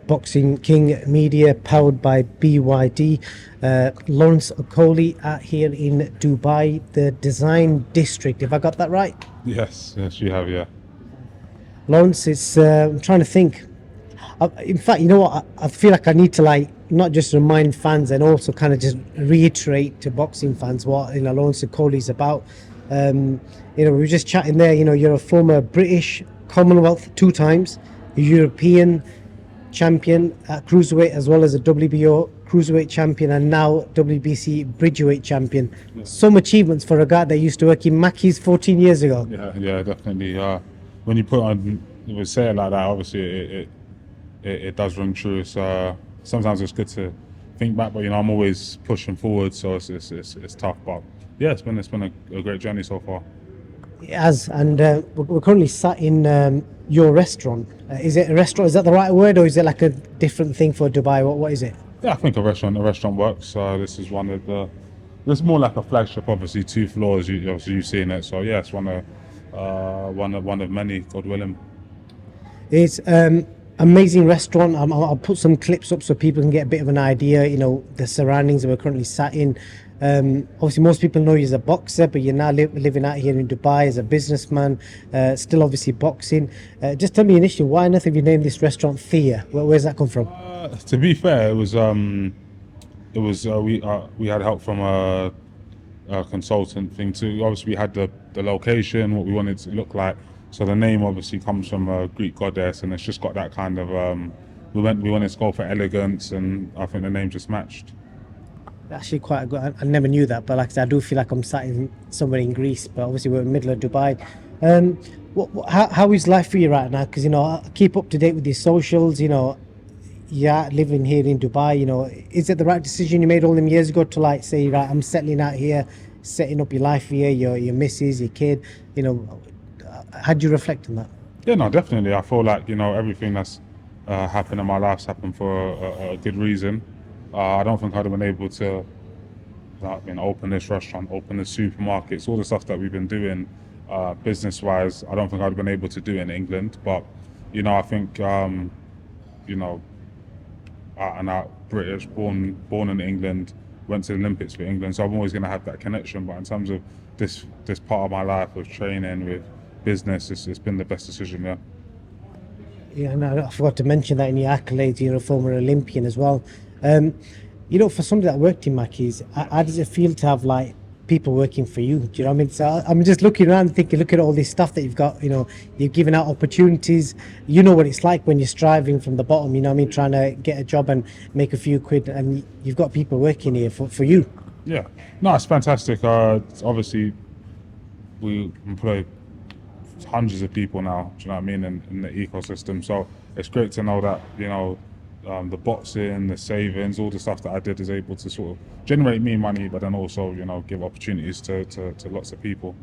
Boxing King Media, powered by BYD. Lawrence Okolie out here in Dubai, the Design District. If I got that right? Yes, you have, yeah. Lawrence, it's I'm trying to think. In fact, you know what? I feel like I need to like not just remind fans and also kind of just reiterate to boxing fans what Lawrence Okolie is about. We were just chatting there. You're a former British Commonwealth 2 times, European champion at cruiserweight, as well as a WBO cruiserweight champion, and now WBC bridgeweight champion. Some achievements for a guy that used to work in Mackey's 14 years ago. Yeah, definitely. When you put on, you would say it like that. Obviously, it does ring true. Sometimes it's good to think back, but I'm always pushing forward, so it's tough. But yeah, it's been a great journey so far. It has, and we're currently sat in your restaurant. Is it a restaurant? Is that the right word, or is it like a different thing for Dubai? What is it? Yeah, I think a restaurant works. This is one of the. This is more like a flagship, obviously 2 floors. You've seen it, so yeah, it's one of many, God willing. It's amazing restaurant. I'll put some clips up so people can get a bit of an idea. The surroundings that we're currently sat in. Obviously, most people know you as a boxer, but you're now living out here in Dubai as a businessman. Still, obviously, boxing. Just tell me initially, why on earth have you named this restaurant Thea? Where's that come from? To be fair, it was we had help from a consultant thing too. Obviously, we had the location, what we wanted to look like. So the name obviously comes from a Greek goddess, and it's just got that kind of. We wanted to go for elegance, and I think the name just matched. Actually, quite good. I never knew that, but like I said, I do feel like I'm sat in somewhere in Greece, but obviously we're in the middle of Dubai. How is life for you right now? Because I keep up to date with your socials. Yeah, living here in Dubai. Is it the right decision you made all them years ago to like say, right, I'm settling out here, setting up your life here, your missus, your kid? How do you reflect on that? Yeah, no, definitely. I feel like everything that's happened in my life's happened for a good reason. I don't think I'd have been able to open this restaurant, open the supermarkets, all the stuff that we've been doing business-wise. I don't think I'd have been able to do it in England. But, I think, out and out British, born in England, went to the Olympics for England. So I'm always going to have that connection. But in terms of this part of my life with training, with business, it's been the best decision, yeah. Yeah, no, I forgot to mention that in your accolades, you're a former Olympian as well. For somebody that worked in Mackey's, how does it feel to have like people working for you? Do you know what I mean? So I'm just looking around and thinking, look at all this stuff that you've got. You've given out opportunities. You know what it's like when you're striving from the bottom. Trying to get a job and make a few quid, and you've got people working here for you. Yeah, no, it's fantastic. Obviously, we employ hundreds of people now. Do you know what I mean? In the ecosystem, so it's great to know that the boxing, the savings, all the stuff that I did is able to sort of generate me money, but then also, give opportunities to lots of people.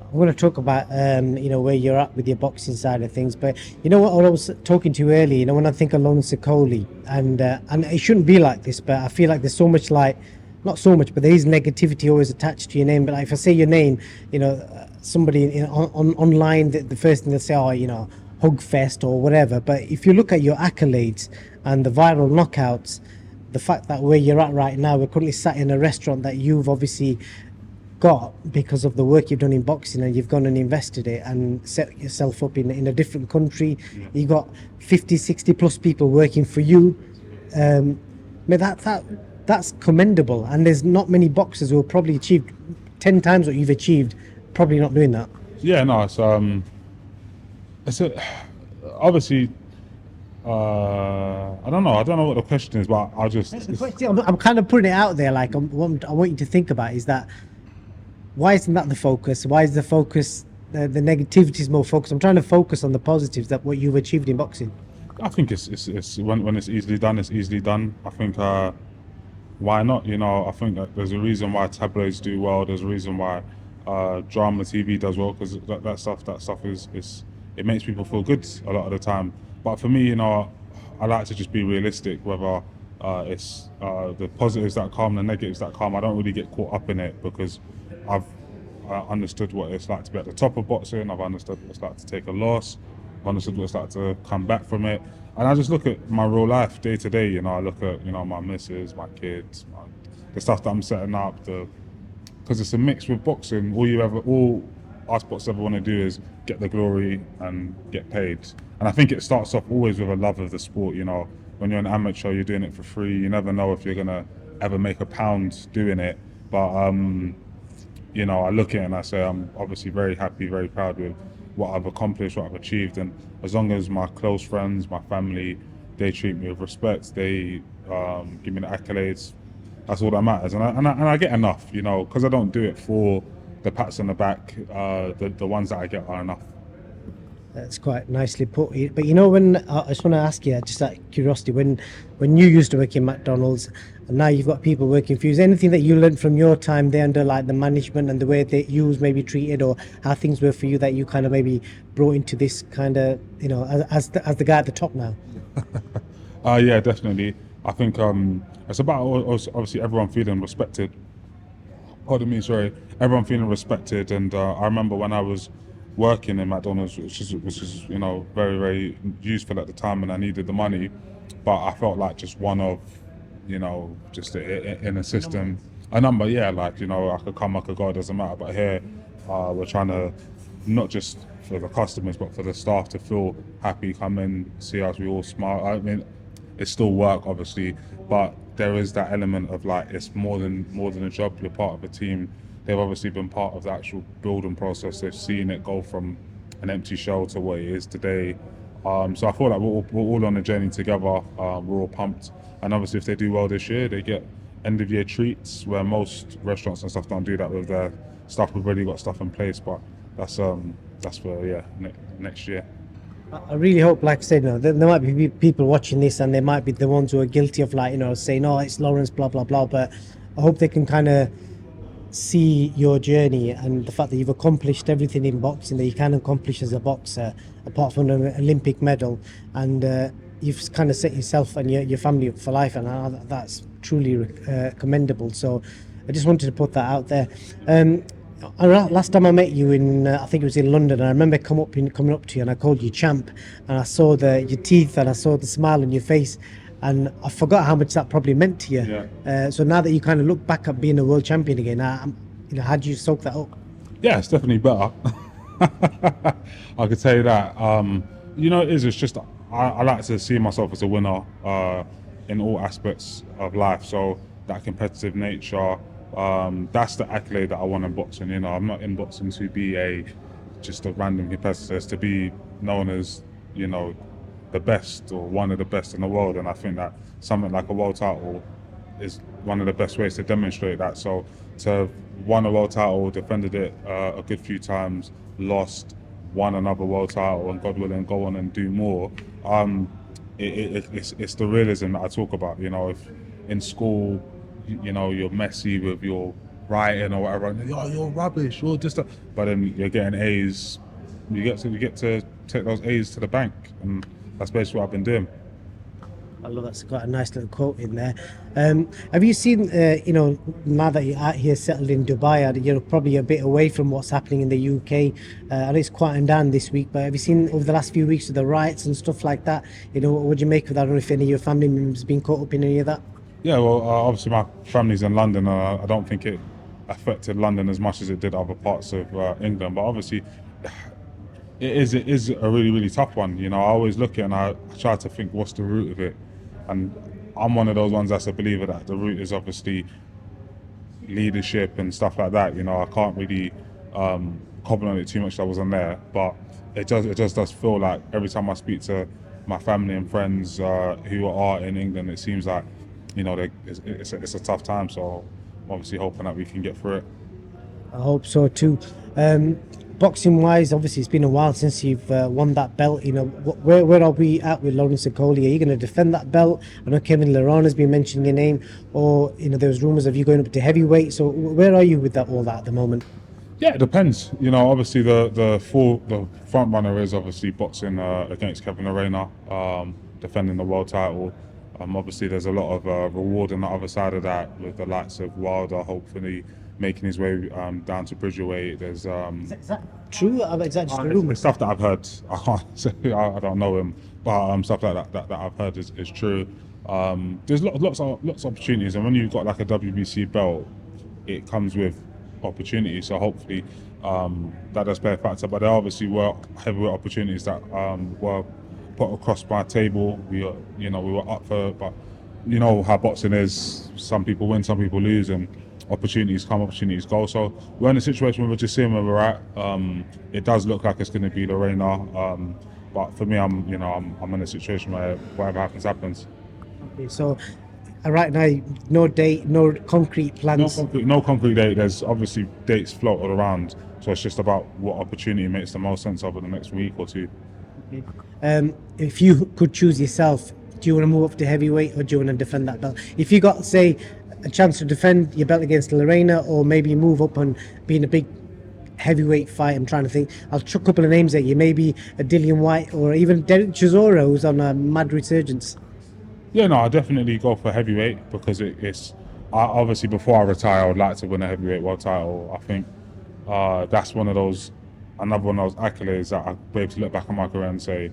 I'm going to talk about, where you're at with your boxing side of things. But what I was talking to you earlier, when I think of Lawrence Okolie, and it shouldn't be like this, but I feel like there's so much not so much, but there is negativity always attached to your name. But like if I say your name, somebody online, the first thing they'll say, Hugfest or whatever. But if you look at your accolades and the viral knockouts, the fact that where you're at right now, we're currently sat in a restaurant that you've obviously got because of the work you've done in boxing, and you've gone and invested it and set yourself up in a different country. Yeah. You've got 50, 60 plus people working for you. That's commendable, and there's not many boxers who have probably achieved 10 times what you've achieved, probably not doing that. Yeah, no, obviously, I don't know what the question is, but I'm kind of putting it out there. Like, what I want you to think about is that why isn't that the focus? Why is the focus the negativity is more focused? I'm trying to focus on the positives that what you've achieved in boxing. I think it's when it's easily done, it's easily done. I think why not? I think that there's a reason why tabloids do well. There's a reason why drama TV does well, because that stuff is it makes people feel good a lot of the time. But for me, I like to just be realistic, whether it's the positives that come, the negatives that come. I don't really get caught up in it, because I've understood what it's like to be at the top of boxing. I've understood what it's like to take a loss. Honestly, start to come back from it. And I just look at my real life day to day. I look at my missus, my kids, the stuff that I'm setting up. Because it's a mix with boxing. All us boxers ever want to do is get the glory and get paid. And I think it starts off always with a love of the sport. When you're an amateur, you're doing it for free. You never know if you're gonna ever make a pound doing it. But I look at it and I say I'm obviously very happy, very proud with what I've accomplished, what I've achieved, and as long as my close friends, my family, they treat me with respect, they give me the accolades. That's all that matters, and I get enough, because I don't do it for the pats on the back. The ones that I get are enough. That's quite nicely put. But when I just want to ask you, just out of curiosity, when you used to work in McDonald's, and now you've got people working for you, is there anything that you learned from your time there under like the management and the way that you was maybe treated, or how things were for you that you kind of maybe brought into this kind of as the guy at the top now? Yeah, definitely. I think it's about obviously everyone feeling respected. Pardon me, sorry. Everyone feeling respected, and I remember when I was working in McDonald's, which is very very useful at the time, and I needed the money, but I felt like just one of, just in a system, a number. Yeah, like I could come, I could go, it doesn't matter. But here, we're trying to not just for the customers, but for the staff to feel happy, come in, see us, we all smile. I mean, it's still work, obviously, but there is that element of like it's more than a job. You're part of a team. They've obviously been part of the actual building process. They've seen it go from an empty shell to what it is today. So I feel like we're all on a journey together. We're all pumped, and obviously if they do well this year, they get end of year treats where most restaurants and stuff don't do that with their stuff. We've already got stuff in place, but that's for next year. I really hope, like I said, there might be people watching this, and they might be the ones who are guilty of saying, "Oh, it's Lawrence, blah blah blah." But I hope they can kind of see your journey and the fact that you've accomplished everything in boxing that you can accomplish as a boxer, apart from an Olympic medal, and you've kind of set yourself and your family up for life, and that's truly commendable. So I just wanted to put that out there. Last time I met you in, I think it was in London, I remember coming up to you and I called you champ, and I saw your teeth and I saw the smile on your face, and I forgot how much that probably meant to you. Yeah. So now that you kind of look back at being a world champion again, how do you soak that up? Yeah, it's definitely better. I could tell you that. It's just I like to see myself as a winner in all aspects of life. So that competitive nature, that's the accolade that I want in boxing. I'm not in boxing to be just a random competitor. It's to be known as the best or one of the best in the world. And I think that something like a world title is one of the best ways to demonstrate that. So to have won a world title, defended it a good few times, lost, won another world title, and God willing, go on and do more. It's the realism that I talk about. If in school, you're messy with your writing or whatever, and you're rubbish, you're just. But then you're getting A's. You get to take those A's to the bank, and that's basically what I've been doing. I love that's got a nice little quote in there. Have you seen, now that you're out here settled in Dubai, you're probably a bit away from what's happening in the UK, and it's quieting down this week, but have you seen over the last few weeks of the riots and stuff like that? What do you make of that? I don't know if any of your family members have been caught up in any of that? Yeah, well, obviously my family's in London. I don't think it affected London as much as it did other parts of England, but obviously it is a really, really tough one. I always look at it and I try to think what's the root of it. And I'm one of those ones that's a believer that the root is obviously leadership and stuff like that. I can't really comment on it too much. I wasn't there, but it just does feel like every time I speak to my family and friends who are in England, it seems like it's a tough time. So I'm obviously hoping that we can get through it. I hope so too. Boxing wise, obviously it's been a while since you've won that belt. Where are we at with Lawrence Okolie? Are you going to defend that belt? I know Kevin Lerone has been mentioning your name, or there's rumours of you going up to heavyweight. So where are you with all that at the moment? Yeah, it depends. Obviously the front runner is obviously boxing against Kevin Lerone, defending the world title. Obviously there's a lot of reward on the other side of that with the likes of Wilder hopefully making his way down to Bridgerweight. There's Is that true? Is that just a it's rumor? stuff that I've heard. I can't say I don't know him, but stuff like that I've heard is true. There's lots of opportunities, and when you've got like a WBC belt, it comes with opportunities. So hopefully, that does play a factor. But there obviously were heavyweight opportunities that were put across my table. We were up for it, but you know how boxing is. Some people win, some people lose, and opportunities come, opportunities go. So we're in a situation where we're just seeing where we're at. It does look like it's going to be Lorena, but for me, I'm in a situation where whatever happens. Okay, so right now, no date, no concrete plans. No concrete date. There's obviously dates floated around, so it's just about what opportunity makes the most sense over the next week or two. If you could choose yourself, do you want to move up to heavyweight or do you want to defend that belt? If you got, say, a chance to defend your belt against Lorena, or maybe move up and be in a big heavyweight fight, I'm trying to think. I'll chuck a couple of names at you. Maybe a Dillian White or even Derek Chisora, who's on a mad resurgence. Yeah, no, I definitely go for heavyweight because it's. Obviously, before I retire, I would like to win a heavyweight world title. I think that's another one of those accolades that I'll be able to look back on my career and say,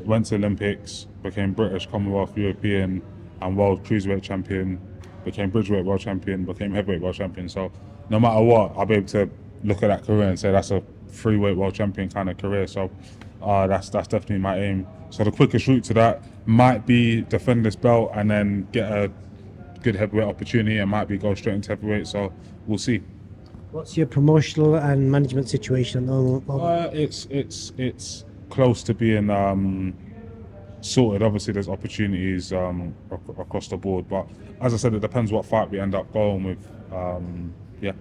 went to Olympics, became British, Commonwealth, European, and World Cruiserweight Champion, became Bridgeweight World Champion, became Heavyweight World Champion. So no matter what, I'll be able to look at that career and say that's a freeweight World Champion kind of career. So that's definitely my aim. So the quickest route to that might be defend this belt and then get a good heavyweight opportunity. It might be go straight into heavyweight. So we'll see. What's your promotional and management situation at the moment? It's close to being sorted. Obviously, there's opportunities across the board, but as I said, it depends what fight we end up going with. Yeah.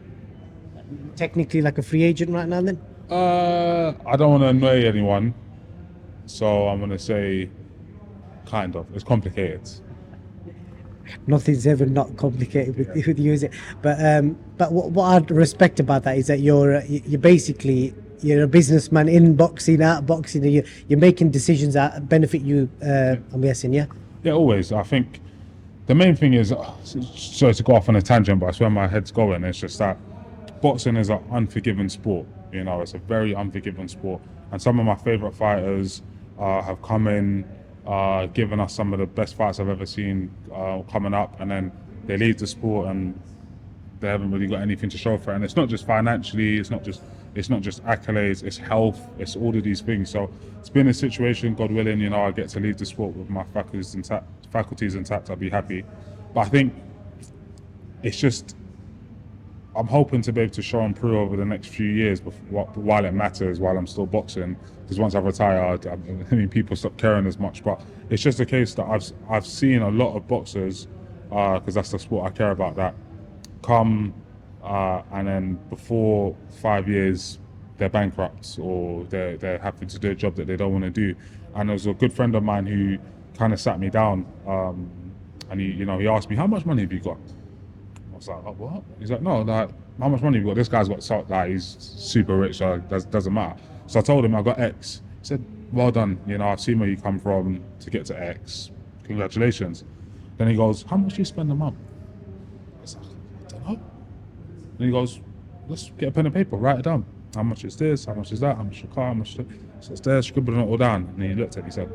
Technically like a free agent right now then? I don't want to annoy anyone, so I'm gonna say kind of. It's complicated. Nothing's ever not complicated with you, is it? But what I respect about that is that you're basically you're a businessman in boxing, out of boxing. You're making decisions that benefit you. I'm guessing, yeah. Yeah, always. I think the main thing is, sorry to go off on a tangent, but that's where my head's going. It's just that boxing is an unforgiving sport. You know, it's a very unforgiving sport, and some of my favorite fighters have come in. Given us some of the best fights I've ever seen coming up, and then they leave the sport and they haven't really got anything to show for it. And it's not just financially, it's not just accolades, it's health, it's all of these things. So it's been a situation, God willing, you know, I get to leave the sport with my faculties intact, I'll be happy. But I think it's just, I'm hoping to be able to show and prove over the next few years while it matters, while I'm still boxing. Because once I've retired, I mean, people stop caring as much. But it's just a case that I've seen a lot of boxers, because that's the sport I care about, that come and then before 5 years they're bankrupt or they're having to do a job that they don't want to do. And there was a good friend of mine who kind of sat me down, and he asked me, "How much money have you got?" I was like, "Oh, what?" He's like, "No, like, how much money have you got? This guy's got he's super rich, so it doesn't matter." So I told him I got X. He said, "Well done, you know, I've seen where you come from to get to X. Congratulations." Then he goes, "How much do you spend a month?" I was like, "I don't know." Then he goes, "Let's get a pen and paper, write it down. How much is this? How much is that? How much is your car? How much is that?" So it's there, scribbling it all down. And he looked at me, he said,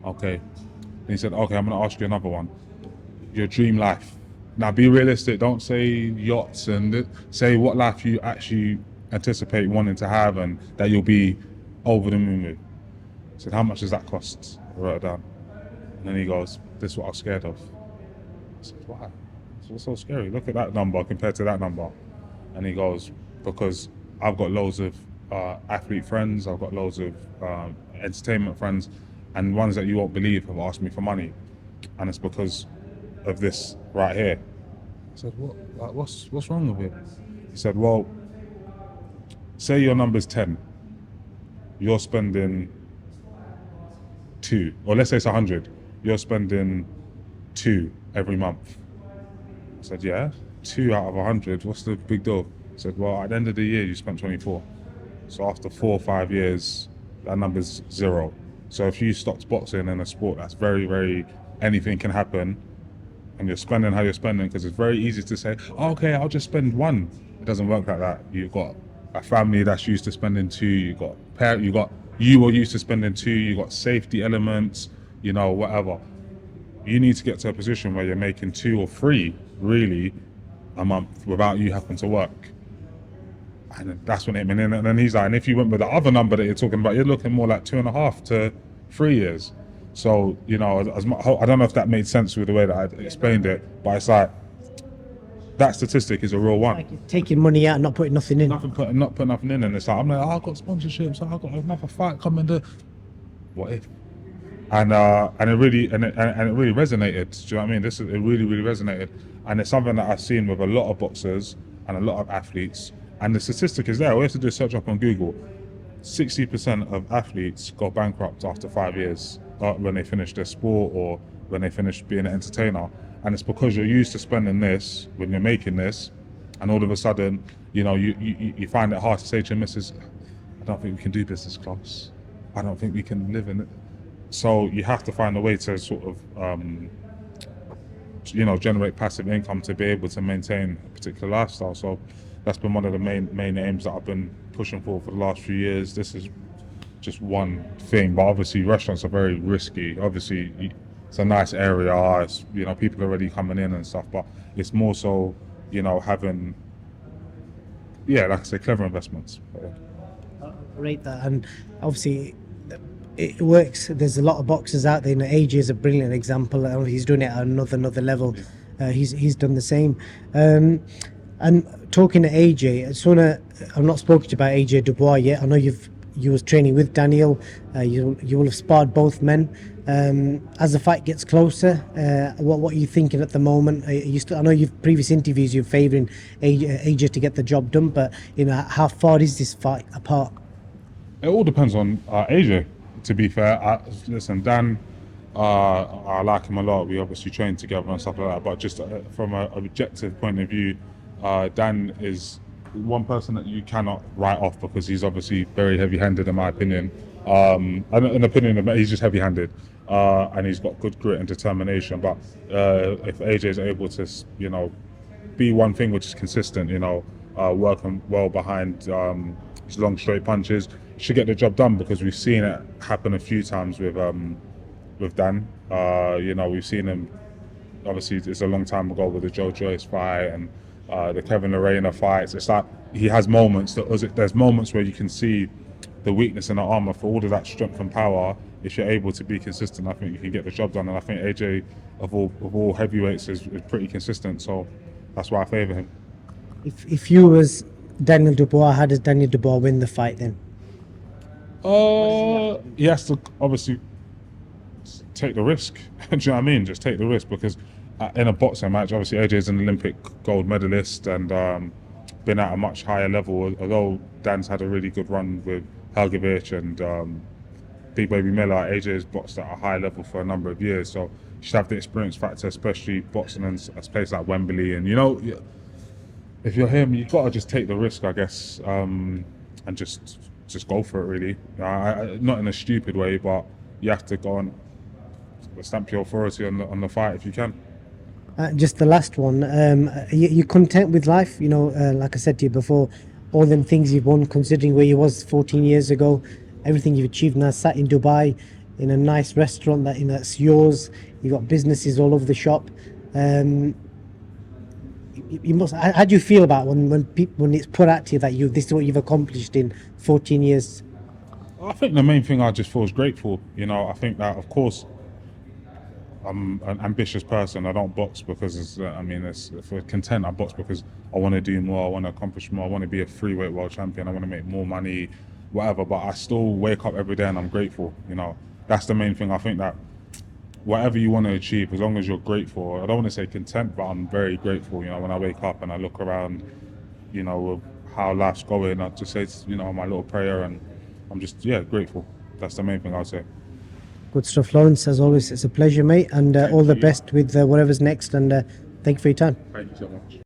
"Okay." And he said, "Okay, I'm going to ask you another one. Your dream life. Now be realistic, don't say yachts, and say what life you actually anticipate wanting to have and that you'll be over the moon with." I said, "How much does that cost?" I wrote it down. And then he goes, "This is what I'm scared of." I said, "Why? What's so scary? Look at that number compared to that number." And he goes, "Because I've got loads of athlete friends, I've got loads of entertainment friends, and ones that you won't believe have asked me for money. And it's because of this right here." I said, "What? Like, what's wrong with it?" He said, "Well, say your number's 10. You're spending 2. Or let's say it's 100. You're spending 2 every month." I said, "Yeah, 2 out of 100. What's the big deal?" He said, "Well, at the end of the year, you spent 24. So after 4 or 5 years, that number's 0. So if you stopped boxing in a sport that's very, very, anything can happen, and you're spending how you're spending, because it's very easy to say, oh, okay, I'll just spend one. It doesn't work like that. You've got a family that's used to spending two. You were used to spending two. You got safety elements, whatever. You need to get to a position where you're making 2 or 3 really a month without you having to work. And that's when it came in. And then he's like, and if you went with the other number that you're talking about, you're looking more like 2.5 to 3 years. So, I don't know if that made sense with the way that I explained it, but it's like, that statistic is a real one. Like you're taking money out and not putting nothing in. Not putting nothing in, and it's like, I'm like, oh, I've got sponsorships, I've got another fight coming. What if? And it really resonated. Do you know what I mean? It really resonated, and it's something that I've seen with a lot of boxers and a lot of athletes. And the statistic is there. All you have to do is search up on Google. 60% of athletes go bankrupt after 5 years when they finish their sport or when they finish being an entertainer. And it's because you're used to spending this when you're making this, and all of a sudden, you find it hard to say to your missus, I don't think we can do business class. I don't think we can live in it. So you have to find a way to sort of, generate passive income to be able to maintain a particular lifestyle. So that's been one of the main aims that I've been pushing for the last few years. This is just one thing, but obviously restaurants are very risky. Obviously, it's a nice area. It's, people are already coming in and stuff, but it's more so, having, like I say, clever investments. I rate that, and obviously it works. There's a lot of boxers out there. AJ is a brilliant example. He's doing it at another level. He's done the same. And talking to AJ, I've not spoken to you about AJ Dubois yet. I know you was training with Daniel. You will have sparred both men. As the fight gets closer, what are you thinking at the moment? I know you've previous interviews you're favouring AJ to get the job done, but how far is this fight apart? It all depends on AJ. To be fair, listen, Dan, I like him a lot. We obviously train together and stuff like that. But just from an objective point of view, Dan is one person that you cannot write off because he's obviously very heavy-handed, in my opinion. An opinion of he's just heavy-handed, and he's got good grit and determination. But if AJ is able to, be one thing which is consistent, working well behind his long straight punches, should get the job done, because we've seen it happen a few times with Dan. We've seen him. Obviously, it's a long time ago with the Joe Joyce fight and the Kevin Lorena fights. It's like he has moments. There's moments where you can see the weakness in the armor. For all of that strength and power, if you're able to be consistent, I think you can get the job done. And I think AJ, of all heavyweights, is pretty consistent. So that's why I favour him. If you was Daniel Dubois, how does Daniel Dubois win the fight then? He has to obviously take the risk. Do you know what I mean? Just take the risk, because in a boxing match, obviously AJ is an Olympic gold medalist and been at a much higher level. Although Dan's had a really good run with Helgovic and Big Baby Miller, AJ has boxed at a high level for a number of years. So you should have the experience factor, especially boxing in a place like Wembley. And if you're him, you've got to just take the risk, I guess, and just go for it, really. Not in a stupid way, but you have to go and stamp your authority on the fight if you can. Just the last one. You content with life? Like I said to you before, all them things you've won, considering where you was 14 years ago, everything you've achieved now, sat in Dubai in a nice restaurant that's yours. You've got businesses all over the shop. You must. How do you feel about when it's put out to you that this is what you've accomplished in 14 years? I think the main thing I just feel is grateful. I think that, of course, I'm an ambitious person. I don't box because it's for content. I box because I want to do more. I want to accomplish more. I want to be a freeweight world champion. I want to make more money, whatever. But I still wake up every day and I'm grateful. That's the main thing. I think that whatever you want to achieve, as long as you're grateful. I don't want to say content, but I'm very grateful. When I wake up and I look around, with how life's going, I just say, my little prayer, and I'm just grateful. That's the main thing I'll say. Good stuff, Lawrence. As always, it's a pleasure, mate, and all the best with whatever's next. And thank you for your time. Thank you so much.